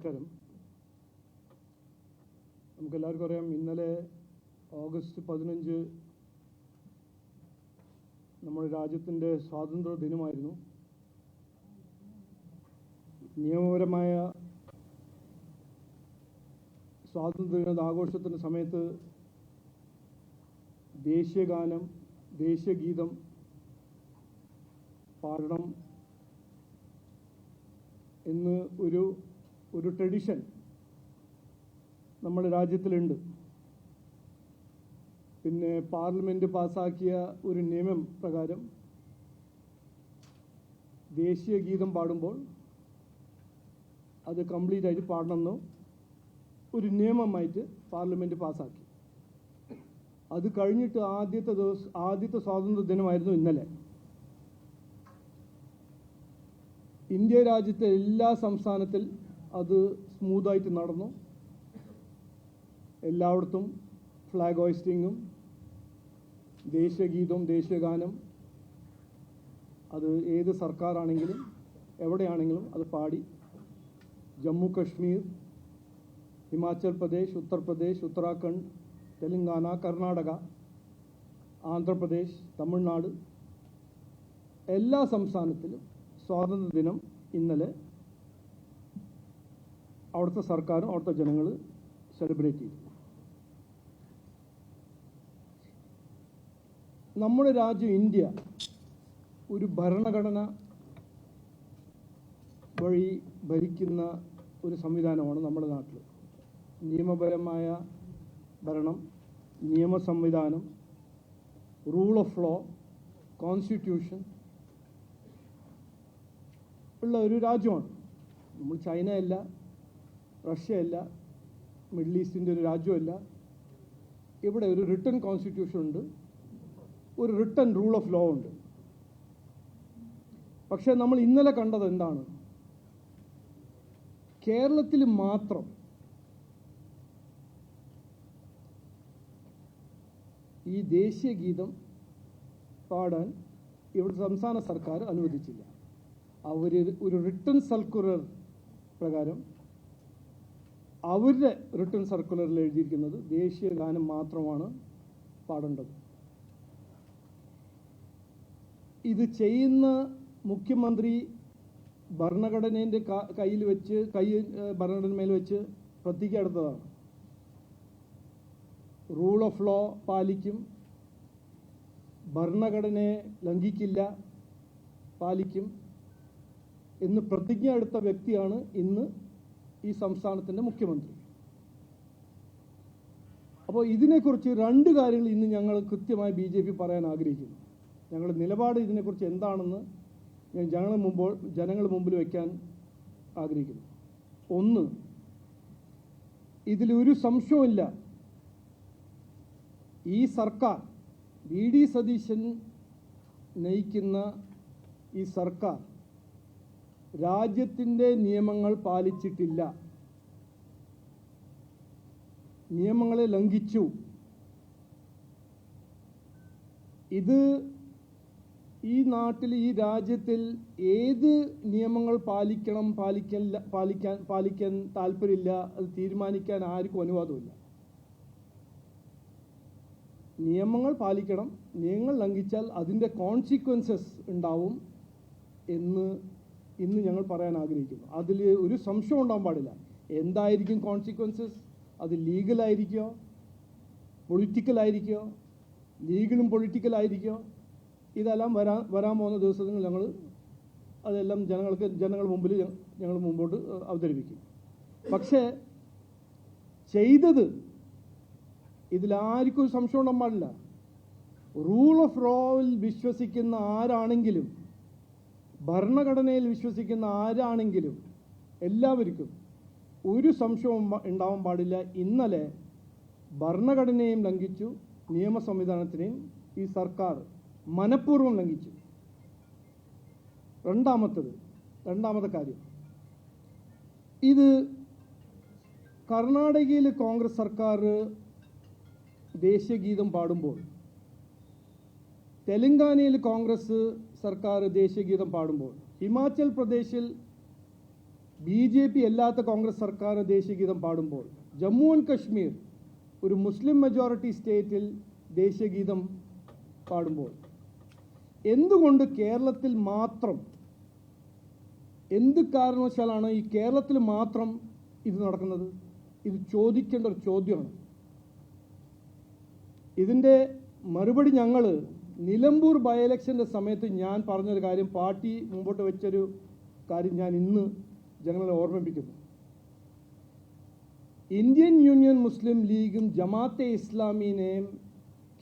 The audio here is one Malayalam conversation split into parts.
നമസ്കാരം. നമുക്കെല്ലാവർക്കും അറിയാം, ഇന്നലെ ഓഗസ്റ്റ് 15 നമ്മുടെ രാജ്യത്തിൻ്റെ സ്വാതന്ത്ര്യ ദിനമായിരുന്നു. നിയമപരമായ സ്വാതന്ത്ര്യദിന ആഘോഷത്തിൻ്റെ സമയത്ത് ദേശീയഗാനം, ദേശീയഗീതം പാടണം എന്ന് ഒരു ട്രഡീഷൻ നമ്മുടെ രാജ്യത്തിലുണ്ട്. പിന്നെ പാർലമെൻറ്റ് പാസ്സാക്കിയ ഒരു നിയമം പ്രകാരം ദേശീയ ഗീതം പാടുമ്പോൾ അത് കംപ്ലീറ്റ് ആയിട്ട് പാടണമെന്ന് ഒരു നിയമമായിട്ട് പാർലമെൻറ്റ് പാസ്സാക്കി. അത് കഴിഞ്ഞിട്ട് ആദ്യത്തെ സ്വാതന്ത്ര്യ ദിനമായിരുന്നു ഇന്നലെ. ഇന്ത്യ രാജ്യത്തെ എല്ലാ സംസ്ഥാനത്തിൽ അത് സ്മൂത്തായിട്ട് നടന്നു. എല്ലായിടത്തും ഫ്ലാഗ് ഹോയിസ്റ്റിങ്ങും ദേശീയഗീതവും ദേശീയഗാനം അത് ഏത് സർക്കാരാണെങ്കിലും എവിടെയാണെങ്കിലും അത് പാടി. ജമ്മു കശ്മീർ, ഹിമാചൽ പ്രദേശ്, ഉത്തർപ്രദേശ്, ഉത്തരാഖണ്ഡ്, തെലങ്കാന, കർണാടക, ആന്ധ്രാപ്രദേശ്, തമിഴ്നാട് എല്ലാ സംസ്ഥാനത്തിലും സ്വാതന്ത്ര്യദിനം ഇന്നലെ അവിടുത്തെ സർക്കാരും അവിടുത്തെ ജനങ്ങൾ സെലിബ്രേറ്റ് ചെയ്തു. നമ്മുടെ രാജ്യം ഇന്ത്യ ഒരു ഭരണഘടന വഴി ഭരിക്കുന്ന ഒരു സംവിധാനമാണ് നമ്മുടെ നാട്ടിൽ. നിയമപരമായ ഭരണം, നിയമ സംവിധാനം, റൂൾ ഓഫ് ലോ, കോൺസ്റ്റിറ്റ്യൂഷൻ ഉള്ള ഒരു രാജ്യമാണ്. നമ്മൾ ചൈനയല്ല, റഷ്യയല്ല, മിഡിൽ ഈസ്റ്റിൻ്റെ ഒരു രാജ്യമല്ല. ഇവിടെ ഒരു റിട്ടൺ കോൺസ്റ്റിറ്റ്യൂഷൻ ഉണ്ട്, ഒരു റിട്ടൺ റൂൾ ഓഫ് ലോ ഉണ്ട്. പക്ഷേ നമ്മൾ ഇന്നലെ കണ്ടത് എന്താണ്? കേരളത്തിൽ മാത്രം ഈ ദേശീയ ഗീതം പാടാൻ ഇവിടുത്തെ സംസ്ഥാന സർക്കാർ അനുവദിച്ചില്ല. അവർ ഒരു റിട്ടൺ സർക്കുലർ പ്രകാരം അവരുടെ റിട്ടൺ സർക്കുലറിൽ എഴുതിയിരിക്കുന്നത് ദേശീയ ഗാനം മാത്രമാണ് പാടേണ്ടത്. ഇത് ചെയ്യുന്ന മുഖ്യമന്ത്രി ഭരണഘടനേൻ്റെ ഭരണഘടനമേൽ വെച്ച് പ്രതിജ്ഞ എടുത്തതാണ്. റൂൾ ഓഫ് ലോ പാലിക്കും, ഭരണഘടനയെ ലംഘിക്കില്ല, പാലിക്കും എന്ന് പ്രതിജ്ഞ എടുത്ത വ്യക്തിയാണ് ഇന്ന് ഈ സംസ്ഥാനത്തിൻ്റെ മുഖ്യമന്ത്രി. അപ്പോൾ ഇതിനെക്കുറിച്ച് രണ്ട് കാര്യങ്ങൾ ഇന്ന് ഞങ്ങൾ കൃത്യമായി BJP പറയാൻ ആഗ്രഹിക്കുന്നു. ഞങ്ങളുടെ നിലപാട് ഇതിനെക്കുറിച്ച് എന്താണെന്ന് ഞാൻ ജനങ്ങളുടെ മുമ്പിൽ വയ്ക്കാൻ ആഗ്രഹിക്കുന്നു. ഒന്ന്, ഇതിലൊരു സംശയമില്ല, ഈ സർക്കാർ, VD സതീശൻ നയിക്കുന്ന ഈ സർക്കാർ രാജ്യത്തിൻ്റെ നിയമങ്ങൾ പാലിച്ചിട്ടില്ല, നിയമങ്ങളെ ലംഘിച്ചു. ഇത് ഈ നാട്ടിൽ, ഈ രാജ്യത്തിൽ ഏത് നിയമങ്ങൾ പാലിക്കാൻ താല്പര്യമില്ല, അത് തീരുമാനിക്കാൻ ആർക്കും അനുവാദമില്ല. നിയമങ്ങൾ പാലിക്കണം, നിയമങ്ങൾ ലംഘിച്ചാൽ അതിൻ്റെ കോൺസിക്വൻസസ് ഉണ്ടാവും എന്ന് ഇന്ന് ഞങ്ങൾ പറയാൻ ആഗ്രഹിക്കുന്നു. അതിൽ ഒരു സംശയം ഉണ്ടാകാൻ പാടില്ല. എന്തായിരിക്കും കോൺസിക്വൻസസ്? അത് ലീഗലായിരിക്കോ, പൊളിറ്റിക്കലായിരിക്കോ, ലീഗലും പൊളിറ്റിക്കലായിരിക്കോ? ഇതെല്ലാം വരാൻ പോകുന്ന ദിവസങ്ങൾ ഞങ്ങൾ അതെല്ലാം ജനങ്ങളുടെ മുമ്പിൽ ഞങ്ങൾ മുമ്പോട്ട് അവതരിപ്പിക്കും. പക്ഷേ ചെയ്തത് ഇതിലാർക്കും ഒരു സംശയം ഉണ്ടാകാൻ പാടില്ല. റൂൾ ഓഫ് ലോയിൽ വിശ്വസിക്കുന്ന ആരാണെങ്കിലും, ഭരണഘടനയിൽ വിശ്വസിക്കുന്ന ആരാണെങ്കിലും എല്ലാവർക്കും ഒരു സംശയവും ഉണ്ടാവാൻ പാടില്ല. ഇന്നലെ ഭരണഘടനയെയും ലംഘിച്ചു, നിയമ സംവിധാനത്തിനെയും ഈ സർക്കാർ മനഃപൂർവ്വം ലംഘിച്ചു. രണ്ടാമത്തെ കാര്യം, ഇത് കർണാടകയിൽ കോൺഗ്രസ് സർക്കാർ ദേശീയഗീതം പാടുമ്പോൾ, തെലങ്കാനയിൽ കോൺഗ്രസ് സർക്കാർ ദേശീയഗീതം പാടുമ്പോൾ, ഹിമാചൽ പ്രദേശിൽ BJP അല്ലാത്ത കോൺഗ്രസ് സർക്കാർ ദേശീയഗീതം പാടുമ്പോൾ ജമ്മു ആൻഡ് കശ്മീർ ഒരു മുസ്ലിം മെജോറിറ്റി സ്റ്റേറ്റിൽ ദേശീയഗീതം പാടുമ്പോൾ എന്തുകൊണ്ട് കേരളത്തിൽ മാത്രം, എന്ത് കാരണവശാലാണ് ഈ കേരളത്തിൽ മാത്രം ഇത് നടക്കുന്നത്? ഇത് ചോദിക്കേണ്ട ഒരു ചോദ്യമാണ്. ഇതിൻ്റെ മറുപടി ഞങ്ങൾ നിലമ്പൂർ ബൈ ഇലക്ഷൻ്റെ സമയത്ത് ഞാൻ പറഞ്ഞൊരു കാര്യം, പാർട്ടി മുമ്പോട്ട് വെച്ചൊരു കാര്യം ഞാൻ ഇന്ന് ജനങ്ങളെ ഓർമ്മിപ്പിക്കുന്നു. ഇന്ത്യൻ യൂണിയൻ മുസ്ലിം ലീഗും ജമാഅത്തെ ഇസ്ലാമിനെയും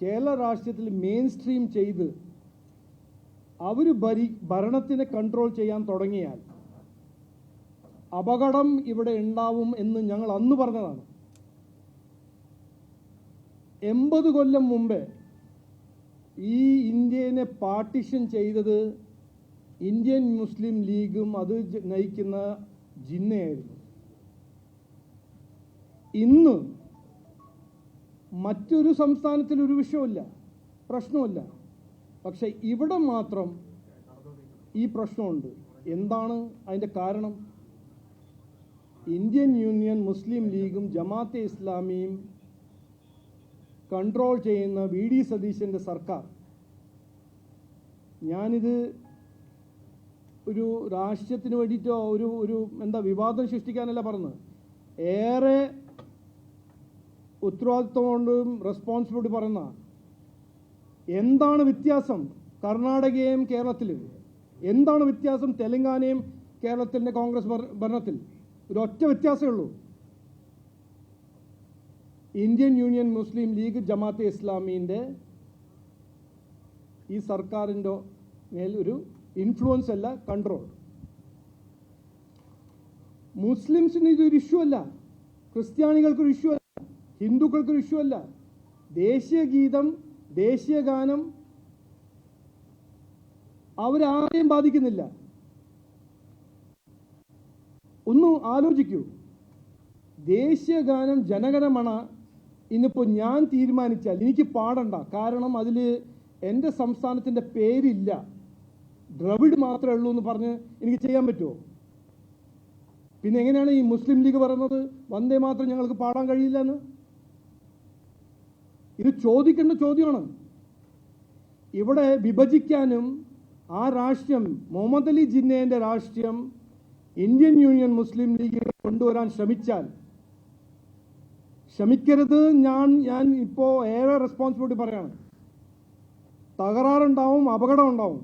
കേരള രാഷ്ട്രീയത്തിൽ മെയിൻ സ്ട്രീം ചെയ്ത് അവർ ഭരണത്തിനെ കൺട്രോൾ ചെയ്യാൻ തുടങ്ങിയാൽ അപകടം ഇവിടെ ഉണ്ടാവും എന്ന് ഞങ്ങൾ അന്ന് പറഞ്ഞതാണ്. 80 കൊല്ലം മുമ്പേ ഈ ഇന്ത്യനെ പാർട്ടിഷൻ ചെയ്തത് ഇന്ത്യൻ മുസ്ലിം ലീഗും അത് നയിക്കുന്ന ജിന്നയായിരുന്നു. ഇന്ന് മറ്റൊരു സംസ്ഥാനത്തിൽ ഒരു വിഷയമില്ല, പ്രശ്നമില്ല. പക്ഷെ ഇവിടെ മാത്രം ഈ പ്രശ്നമുണ്ട്. എന്താണ് അതിൻ്റെ കാരണം? ഇന്ത്യൻ യൂണിയൻ മുസ്ലിം ലീഗും ജമാഅത്തെ ഇസ്ലാമിയും കൺട്രോൾ ചെയ്യുന്ന VD സതീശൻ്റെ സർക്കാർ. ഞാനിത് ഒരു രാഷ്ട്രീയത്തിന് വേണ്ടിയിട്ടോ ഒരു വിവാദം സൃഷ്ടിക്കാനല്ല പറഞ്ഞത്. ഏറെ ഉത്തരവാദിത്വം കൊണ്ടും റെസ്പോൺസിബിലിറ്റി പറയുന്ന എന്താണ് വ്യത്യാസം കർണാടകയും കേരളത്തിലും, എന്താണ് വ്യത്യാസം തെലങ്കാനയും കേരളത്തിൻ്റെ കോൺഗ്രസ് ഭരണത്തിൽ? ഒരൊറ്റ വ്യത്യാസമേ ഉള്ളൂ. ഇന്ത്യൻ യൂണിയൻ മുസ്ലിം ലീഗ് ജമാഅത്തെ ഇസ്ലാമിൻ്റെ ഈ സർക്കാരിൻ്റെ മേൽ ഒരു ഇൻഫ്ലുവൻസ് അല്ല, കൺട്രോൾ. മുസ്ലിംസിന് ഇതൊരു ഇഷ്യൂ അല്ല, ക്രിസ്ത്യാനികൾക്കൊരു ഇഷ്യൂ അല്ല, ഹിന്ദുക്കൾക്കൊരു ഇഷ്യൂ അല്ല. ദേശീയ ഗീതം, ദേശീയ ഗാനം അവരാരെയും ബാധിക്കുന്നില്ല. ഒന്ന് ആലോചിക്കൂ. ദേശീയ ഗാനം ജനഗണമന ഇന്നിപ്പോൾ ഞാൻ തീരുമാനിച്ചാൽ എനിക്ക് പാടണ്ട, കാരണം അതിൽ എൻ്റെ സംസ്ഥാനത്തിൻ്റെ പേരില്ല, ദ്രവിഡ് മാത്രമേ ഉള്ളൂ എന്ന് പറഞ്ഞ് എനിക്ക് ചെയ്യാൻ പറ്റുമോ? പിന്നെ എങ്ങനെയാണ് ഈ മുസ്ലിം ലീഗ് പറയുന്നത് വന്ദേ മാത്രം ഞങ്ങൾക്ക് പാടാൻ കഴിയില്ല എന്ന്? ഇത് ചോദിക്കേണ്ട ചോദ്യമാണ്. ഇവിടെ വിഭജിക്കാനും ആ രാഷ്ട്രീയം, മുഹമ്മദ് അലി ജിന്നയുടെ രാഷ്ട്രീയം ഇന്ത്യൻ യൂണിയൻ മുസ്ലിം ലീഗിൽ കൊണ്ടുവരാൻ ശ്രമിക്കരുത്. ഞാൻ ഇപ്പോൾ ഏറെ റെസ്പോൺസിബിലിറ്റി പറയാണ്. തകരാറുണ്ടാവും, അപകടം ഉണ്ടാവും.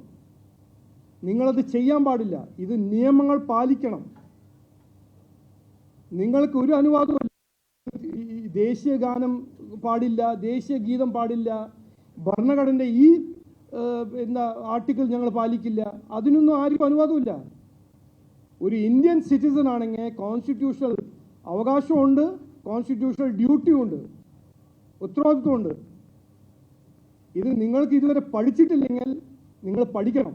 നിങ്ങളത് ചെയ്യാൻ പാടില്ല. ഇത് നിയമങ്ങൾ പാലിക്കണം. നിങ്ങൾക്ക് ഒരു അനുവാദവും ദേശീയ ഗാനം പാടില്ല, ദേശീയ ഗീതം പാടില്ല, ഭരണഘടനയുടെ ഈ ആർട്ടിക്കിൾ ഞങ്ങൾ പാലിക്കില്ല, അതിനൊന്നും ആർക്കും അനുവാദമില്ല. ഒരു ഇന്ത്യൻ സിറ്റിസൺ ആണെങ്കിൽ കോൺസ്റ്റിറ്റ്യൂഷണൽ അവകാശമുണ്ട്, കോൺസ്റ്റിറ്റ്യൂഷണൽ ഡ്യൂട്ടിയുണ്ട്, ഉത്തരവാദിത്വമുണ്ട്. ഇത് നിങ്ങൾക്ക് ഇതുവരെ പഠിച്ചിട്ടില്ലെങ്കിൽ നിങ്ങൾ പഠിക്കണം.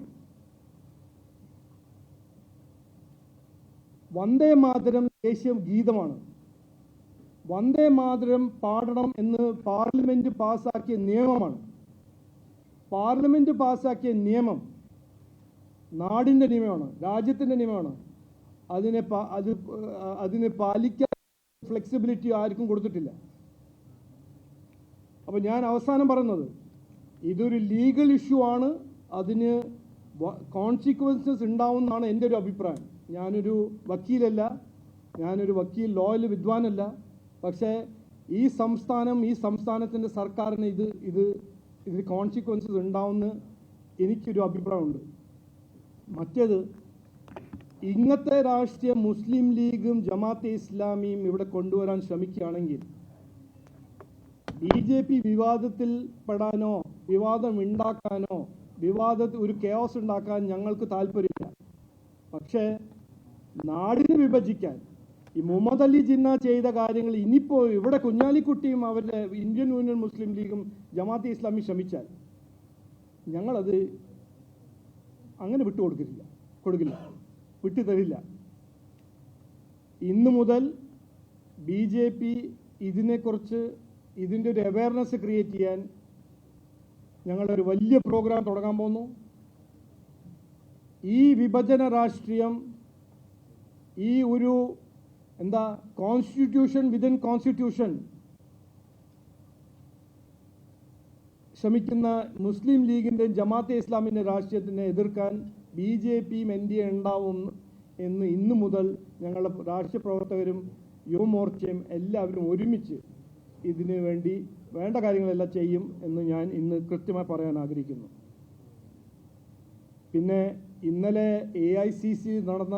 വന്ദേ മാതരം ദേശീയ ഗീതമാണ്. വന്ദേ മാതരം പാടണം എന്ന് പാർലമെന്റ് പാസ്സാക്കിയ നിയമമാണ്. പാർലമെന്റ് പാസ്സാക്കിയ നിയമം നാടിൻ്റെ നിയമമാണ്, രാജ്യത്തിൻ്റെ നിയമമാണ്. അതിനെ പാലിക്കാൻ ഫ്ലെക്സിബിലിറ്റി ആർക്കും കൊടുത്തിട്ടില്ല. അപ്പോൾ ഞാൻ അവസാനം പറയുന്നത്, ഇതൊരു ലീഗൽ ഇഷ്യൂ ആണ്, അതിന് കോൺസിക്വൻസസ് ഉണ്ടാവുമെന്നാണ് എൻ്റെ ഒരു അഭിപ്രായം. ഞാനൊരു വക്കീലല്ല, ഞാനൊരു ലോയിൽ വിദ്വാനല്ല. പക്ഷേ ഈ സംസ്ഥാനത്തിൻ്റെ സർക്കാരിന് ഇതിന് കോൺസിക്വൻസസ് ഉണ്ടാവുമെന്ന് എനിക്കൊരു അഭിപ്രായമുണ്ട്. മറ്റേത്, ഇങ്ങനത്തെ രാഷ്ട്രീയം മുസ്ലിം ലീഗും ജമാഅത്തെ ഇസ്ലാമിയും ഇവിടെ കൊണ്ടുവരാൻ ശ്രമിക്കുകയാണെങ്കിൽ BJP വിവാദത്തിൽ പെടാനോ വിവാദം ഉണ്ടാക്കാനോ ഒരു കെയോസ് ഉണ്ടാക്കാൻ ഞങ്ങൾക്ക് താല്പര്യമില്ല. പക്ഷേ നാടിനെ വിഭജിക്കാൻ ഈ മുഹമ്മദ് അലി ജിന്ന ചെയ്ത കാര്യങ്ങൾ ഇനിയിപ്പോൾ ഇവിടെ കുഞ്ഞാലിക്കുട്ടിയും അവരുടെ ഇന്ത്യൻ യൂണിയൻ മുസ്ലിം ലീഗും ജമാഅത്തെ ഇസ്ലാമി ശ്രമിച്ചാൽ ഞങ്ങളത് അങ്ങനെ കൊടുക്കില്ല, വിട്ടുതരില്ല. ഇന്നു മുതൽ BJP ഇതിനെക്കുറിച്ച് ഇതിൻ്റെ ഒരു അവയർനെസ് ക്രിയേറ്റ് ചെയ്യാൻ ഞങ്ങളൊരു വലിയ പ്രോഗ്രാം തുടങ്ങാൻ പോകുന്നു. ഈ വിഭജന രാഷ്ട്രീയം ഈ ഒരു എന്താ കോൺസ്റ്റിറ്റ്യൂഷൻ വിതിൻ കോൺസ്റ്റിറ്റ്യൂഷൻ ശ്രമിക്കുന്ന മുസ്ലിം ലീഗിൻ്റെയും ജമാഅത്തെ ഇസ്ലാമിൻ്റെ രാഷ്ട്രീയത്തിനെ എതിർക്കാൻ BJPയും NDA ഉണ്ടാവും എന്ന് ഇന്നു മുതൽ ഞങ്ങളുടെ രാഷ്ട്രീയ പ്രവർത്തകരും യുവമോർച്ചയും എല്ലാവരും ഒരുമിച്ച് ഇതിനു വേണ്ടി വേണ്ട കാര്യങ്ങളെല്ലാം ചെയ്യും എന്ന് ഞാൻ ഇന്ന് കൃത്യമായി പറയാൻ ആഗ്രഹിക്കുന്നു. പിന്നെ ഇന്നലെ AICC നടന്ന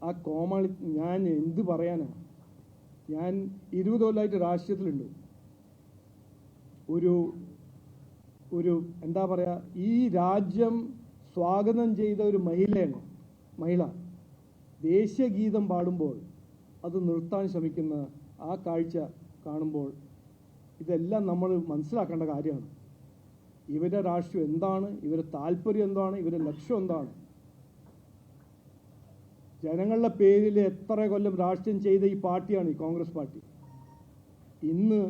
ആ കോമാളി ഞാൻ എന്ത് പറയാനാണ്? ഞാൻ 20 കൊല്ലമായിട്ട് രാഷ്ട്രീയത്തിലുണ്ട്. ഒരു എന്താ പറയുക, ഈ രാജ്യം സ്വാഗതം ചെയ്ത ഒരു മഹിള ദേശീയ ഗീതം പാടുമ്പോൾ അത് നിർത്താൻ ശ്രമിക്കുന്ന ആ കാഴ്ച കാണുമ്പോൾ ഇതെല്ലാം നമ്മൾ മനസ്സിലാക്കേണ്ട കാര്യമാണ്. ഇവരുടെ രാഷ്ട്രീയം എന്താണ്, ഇവരുടെ താല്പര്യം എന്താണ്, ഇവരുടെ ലക്ഷ്യം എന്താണ്? ജനങ്ങളുടെ പേരിൽ എത്ര കൊല്ലം രാഷ്ട്രീയം ചെയ്ത ഈ പാർട്ടിയാണ് ഈ കോൺഗ്രസ് പാർട്ടി. ഇന്ന്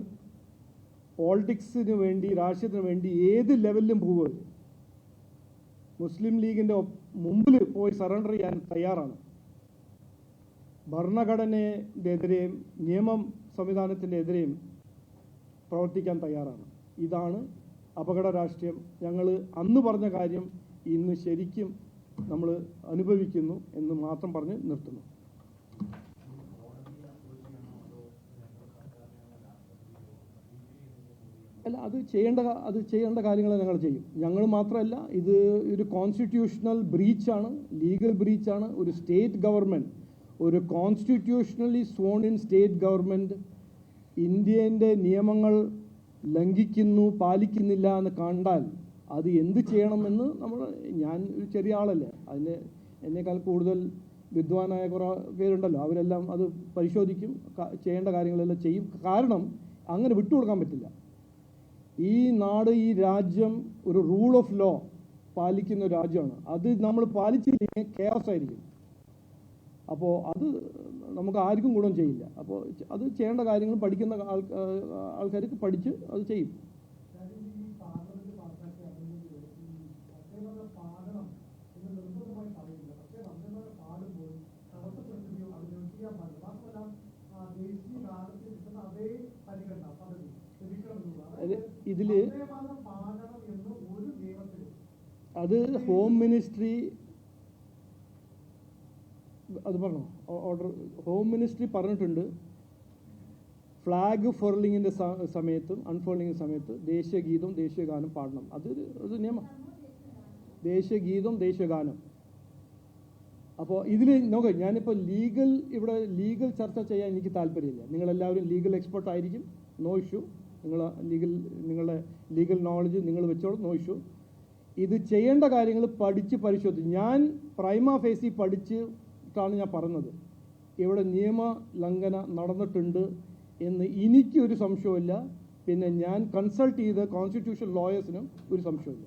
പോളിറ്റിക്സിന് വേണ്ടി, രാഷ്ട്രീയത്തിന് വേണ്ടി ഏത് ലെവലിലും പോവുക. മുസ്ലിം ലീഗിൻ്റെ മുമ്പിൽ പോയി സറണ്ടർ ചെയ്യാൻ തയ്യാറാണ്. ഭരണഘടനയെതിരെയും നിയമം സംവിധാനത്തിൻ്റെ എതിരെയും പ്രവർത്തിക്കാൻ തയ്യാറാണ്. ഇതാണ് അപകട രാഷ്ട്രീയം. ഞങ്ങൾ അന്ന് പറഞ്ഞ കാര്യം ഇന്ന് ശരിക്കും നമ്മൾ അനുഭവിക്കുന്നു എന്ന് മാത്രം പറഞ്ഞ് നിർത്തുന്നു. അല്ല, അത് ചെയ്യേണ്ട കാര്യങ്ങൾ ഞങ്ങൾ ചെയ്യും. ഞങ്ങൾ മാത്രമല്ല, ഇത് ഒരു കോൺസ്റ്റിറ്റ്യൂഷണൽ ബ്രീച്ചാണ്, ലീഗൽ ബ്രീച്ചാണ്. ഒരു സ്റ്റേറ്റ് ഗവൺമെൻറ്, ഒരു constitutionally sworn in state government ഇന്ത്യൻ്റെ നിയമങ്ങൾ ലംഘിക്കുന്നു, പാലിക്കുന്നില്ല എന്ന് കണ്ടാൽ അത് എന്ത് ചെയ്യണമെന്ന് ഞാൻ ഒരു ചെറിയ ആളല്ലേ, അതിന് എന്നേക്കാൾ കൂടുതൽ വിദ്വാനായ കുറേ പേരുണ്ടല്ലോ, അവരെല്ലാം അത് പരിശോധിക്കും, ചെയ്യേണ്ട കാര്യങ്ങളെല്ലാം ചെയ്യും. കാരണം അങ്ങനെ വിട്ടുകൊടുക്കാൻ പറ്റില്ല. ഈ നാട്, ഈ രാജ്യം ഒരു റൂൾ ഓഫ് ലോ പാലിക്കുന്ന ഒരു രാജ്യമാണ്. അത് നമ്മൾ പാലിച്ചില്ലെങ്കിൽ കെയോസ് ആയിരിക്കും. അപ്പോൾ അത് നമുക്ക് ആർക്കും ഗുണം ചെയ്യില്ല. അപ്പോൾ അത് ചെയ്യേണ്ട കാര്യങ്ങൾ പഠിക്കുന്ന ആൾക്കാർക്ക് പഠിച്ച് അത് ചെയ്യും. ഇതിൽ അത് ഹോം മിനിസ്ട്രി അത് പറഞ്ഞോ, ഓർഡർ ഹോം മിനിസ്ട്രി പറഞ്ഞിട്ടുണ്ട്. ഫ്ലാഗ് ഫോൾഡിങ്ങിൻ്റെ സമയത്തും അൺഫോൾഡിങ്ങിൻ്റെ സമയത്ത് ദേശീയ ഗീതം ദേശീയ ഗാനം പാടണം. അത് നിയമം. ദേശീയ ഗീതം ദേശീയ ഗാനം. അപ്പോൾ ഇതിൽ നോക്കാം, ഞാനിപ്പോൾ ഇവിടെ ലീഗൽ ചർച്ച ചെയ്യാൻ എനിക്ക് താല്പര്യമില്ല. നിങ്ങളെല്ലാവരും ലീഗൽ എക്സ്പെർട്ട് ആയിരിക്കും, നോ ഇഷ്യൂ. നിങ്ങളുടെ ലീഗൽ നോളജ് നിങ്ങൾ വെച്ചോളൂ, നോ ഇഷ്യൂ. ഇത് ചെയ്യേണ്ട കാര്യങ്ങൾ പഠിച്ച് പരിശോധിച്ച്, ഞാൻ പ്രൈമ ഫേസി പഠിച്ചിട്ടാണ് ഞാൻ പറഞ്ഞത്. ഇവിടെ നിയമ ലംഘന നടന്നിട്ടുണ്ട് എന്ന് എനിക്കൊരു സംശയമില്ല. പിന്നെ ഞാൻ കൺസൾട്ട് ചെയ്ത കോൺസ്റ്റിറ്റ്യൂഷൻ ലോയേഴ്സിനും ഒരു സംശയമില്ല.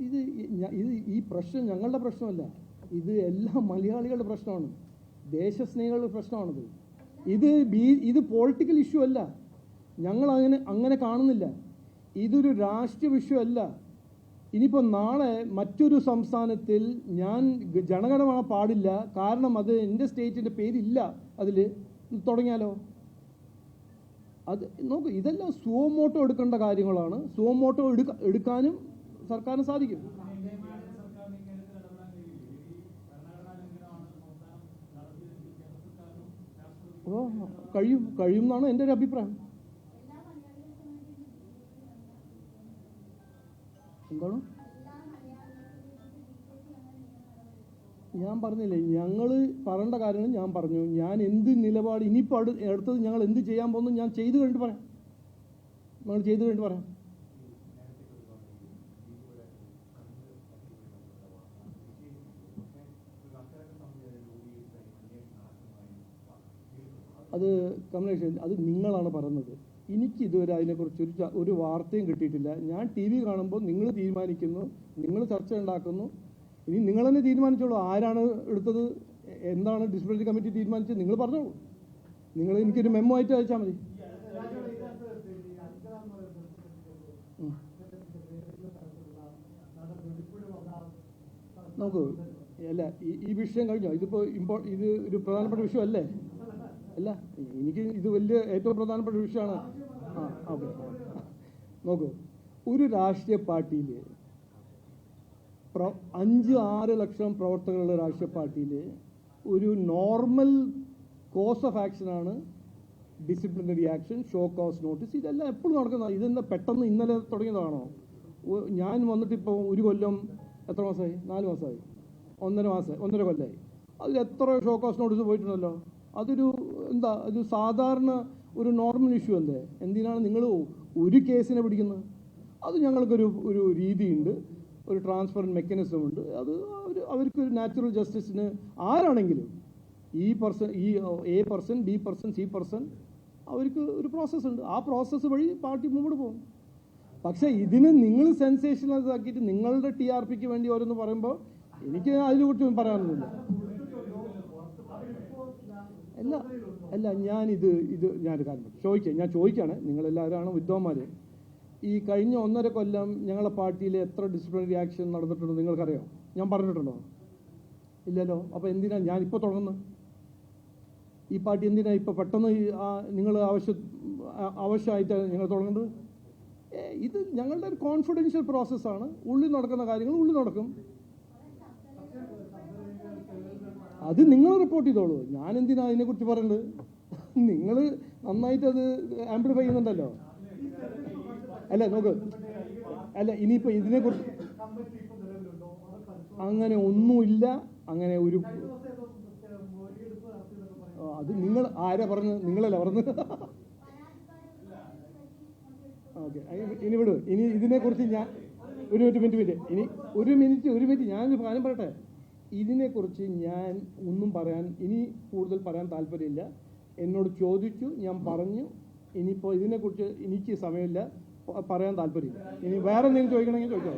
ഇത് ഈ പ്രശ്നം ഞങ്ങളുടെ പ്രശ്നമല്ല, ഇത് എല്ലാ മലയാളികളുടെ പ്രശ്നമാണ്, ദേശസ്നേഹികളുടെ പ്രശ്നമാണിത്. ഇത് പൊളിറ്റിക്കൽ ഇഷ്യൂ അല്ല, ഞങ്ങൾ അങ്ങനെ കാണുന്നില്ല. ഇതൊരു രാഷ്ട്രീയ വിഷയമല്ല. ഇനിയിപ്പോൾ നാളെ മറ്റൊരു സംസ്ഥാനത്തിൽ ഞാൻ ജനഗണമന പാടില്ല, കാരണം അത് എൻ്റെ സ്റ്റേറ്റിൻ്റെ പേരില്ല അതിൽ, തുടങ്ങിയാലോ? അത് നോക്കൂ, ഇതെല്ലാം സുവമോട്ടോ എടുക്കേണ്ട കാര്യങ്ങളാണ്. സുവമോട്ടോ എടുക്കാനും സർക്കാരിന് സാധിക്കും. അപ്പോൾ കഴിയും എന്നാണ് എൻ്റെ ഒരു അഭിപ്രായം. എന്താണ് ഞാൻ പറഞ്ഞില്ലേ, ഞങ്ങൾ പറയേണ്ട കാര്യങ്ങൾ ഞാൻ പറഞ്ഞു. ഞാൻ എന്ത് നിലപാട് ഇനിയിപ്പോൾ അടുത്തത് ഞങ്ങൾ എന്ത് ചെയ്യാൻ പോകുന്നു ഞാൻ ചെയ്ത് കഴിഞ്ഞിട്ട് പറയാം. ഞങ്ങൾ ചെയ്ത് കഴിഞ്ഞിട്ട് പറയാം. അത് കമലേഷ്, അത് നിങ്ങളാണ് പറയുന്നത്. എനിക്കിതുവരെ അതിനെക്കുറിച്ച് ഒരു വാർത്തയും കിട്ടിയിട്ടില്ല. ഞാൻ TV കാണുമ്പോൾ നിങ്ങൾ തീരുമാനിക്കുന്നു, നിങ്ങൾ ചർച്ച ഉണ്ടാക്കുന്നു. ഇനി നിങ്ങൾ തന്നെ തീരുമാനിച്ചോളൂ ആരാണ് എടുത്തത്, എന്താണ് ഡിസിപ്ലിനറി കമ്മിറ്റി തീരുമാനിച്ചത്, നിങ്ങൾ പറഞ്ഞോളൂ. നിങ്ങൾ എനിക്കൊരു മെമ്മോ ആയിട്ട് അയച്ചാൽ മതി. നോക്കൂ, അല്ല ഈ വിഷയം കഴിഞ്ഞോ? ഇതിപ്പോൾ ഇത് ഒരു പ്രധാനപ്പെട്ട വിഷയമല്ലേ? അല്ല, എനിക്ക് ഇത് വലിയ ഏറ്റവും പ്രധാനപ്പെട്ട വിഷയമാണ്. ഓക്കെ, നോക്കൂ, ഒരു രാഷ്ട്രീയ പാർട്ടിയിൽ 5-6 ലക്ഷം പ്രവർത്തകരുള്ള രാഷ്ട്രീയ പാർട്ടിയിൽ ഒരു നോർമൽ കോഴ്സ് ഓഫ് ആക്ഷനാണ് disciplinary action, show cause notice. ഇതെല്ലാം എപ്പോഴും നടക്കുന്നതാണ്. ഇതെന്താ പെട്ടെന്ന് ഇന്നലെ തുടങ്ങിയതാണോ? ഞാൻ വന്നിട്ടിപ്പോൾ ഒരു കൊല്ലം, എത്ര മാസമായി? 4 മാസമായി, 1.5 കൊല്ലമായി. അതിൽ എത്ര ഷോ കോസ് നോട്ടീസ് പോയിട്ടുണ്ടല്ലോ. അതൊരു ഒരു സാധാരണ ഒരു നോർമൽ ഇഷ്യൂ അല്ലേ? എന്തിനാണ് നിങ്ങൾ ഒരു കേസിനെ പിടിക്കുന്നത്? അത് ഞങ്ങൾക്കൊരു രീതിയുണ്ട്, ഒരു ട്രാൻസ്പെറൻറ്റ് മെക്കാനിസം ഉണ്ട്. അത് അവർക്കൊരു നാച്ചുറൽ ജസ്റ്റിസിന് ആരാണെങ്കിലും ഈ A person, B person, C person, അവർക്ക് ഒരു പ്രോസസ്സ് ഉണ്ട്. ആ പ്രോസസ്സ് വഴി പാർട്ടി മുമ്പോട്ട് പോകും. പക്ഷേ ഇതിന് നിങ്ങൾ സെൻസേഷനലൈസ് ആക്കിയിട്ട് നിങ്ങളുടെ TRPക്ക് വേണ്ടി ഓരോന്ന് പറയുമ്പോൾ എനിക്ക് അതിനെക്കുറിച്ച് പറയാനൊന്നുമില്ല. അല്ല ഞാനൊരു കാര്യം ഞാൻ ചോദിക്കുകയാണ്, നിങ്ങളെല്ലാവരാണ് വിദ്വാന്മാർ. ഈ കഴിഞ്ഞ 1.5 കൊല്ലം ഞങ്ങളുടെ പാർട്ടിയിൽ എത്ര ഡിസിപ്ലിനറി ആക്ഷൻ നടന്നിട്ടുണ്ടോ നിങ്ങൾക്കറിയോ? ഞാൻ പറഞ്ഞിട്ടുണ്ടോ? ഇല്ലല്ലോ. അപ്പോൾ എന്തിനാണ് ഞാനിപ്പോൾ തുടങ്ങുന്നത്? ഈ പാർട്ടി എന്തിനാണ് ഇപ്പോൾ പെട്ടെന്ന് നിങ്ങൾ ആവശ്യമായിട്ട് നിങ്ങൾ തുടങ്ങേണ്ടത്? ഇത് ഞങ്ങളുടെ ഒരു കോൺഫിഡൻഷ്യൽ പ്രോസസ്സാണ്. ഉള്ളിൽ നടക്കുന്ന കാര്യങ്ങൾ ഉള്ളിൽ നടക്കും. അത് നിങ്ങൾ റിപ്പോർട്ട് ചെയ്തോളൂ. ഞാൻ എന്തിനാ അതിനെക്കുറിച്ച് പറയേണ്ടത്? നിങ്ങൾ നന്നായിട്ട് അത് ആംപ്ലിഫൈ ചെയ്യുന്നുണ്ടല്ലോ. അല്ല നോക്ക്, അല്ല ഇനിയിപ്പോൾ ഇതിനെക്കുറിച്ച് അങ്ങനെ ഒന്നുമില്ല. അങ്ങനെ ഒരു അത് നിങ്ങൾ ആരാ പറഞ്ഞത്? നിങ്ങളല്ല പറഞ്ഞത്. ഓക്കെ, ഇനി വിടൂ. ഇനി ഇതിനെക്കുറിച്ച് ഞാൻ ഒരു മിനിറ്റ് ഇനി ഒരു മിനിറ്റ് ഞാനൊരു കാര്യം പറയട്ടെ. ഇതിനെക്കുറിച്ച് ഞാൻ ഒന്നും ഇനി കൂടുതൽ പറയാൻ താല്പര്യമില്ല. എന്നോട് ചോദിച്ചു, ഞാൻ പറഞ്ഞു. ഇനിയിപ്പോൾ ഇതിനെക്കുറിച്ച് എനിക്ക് സമയമില്ല, പറയാൻ താല്പര്യമില്ല. ഇനി വേറെ എന്തെങ്കിലും ചോദിക്കണമെങ്കിൽ ചോദിച്ചോ.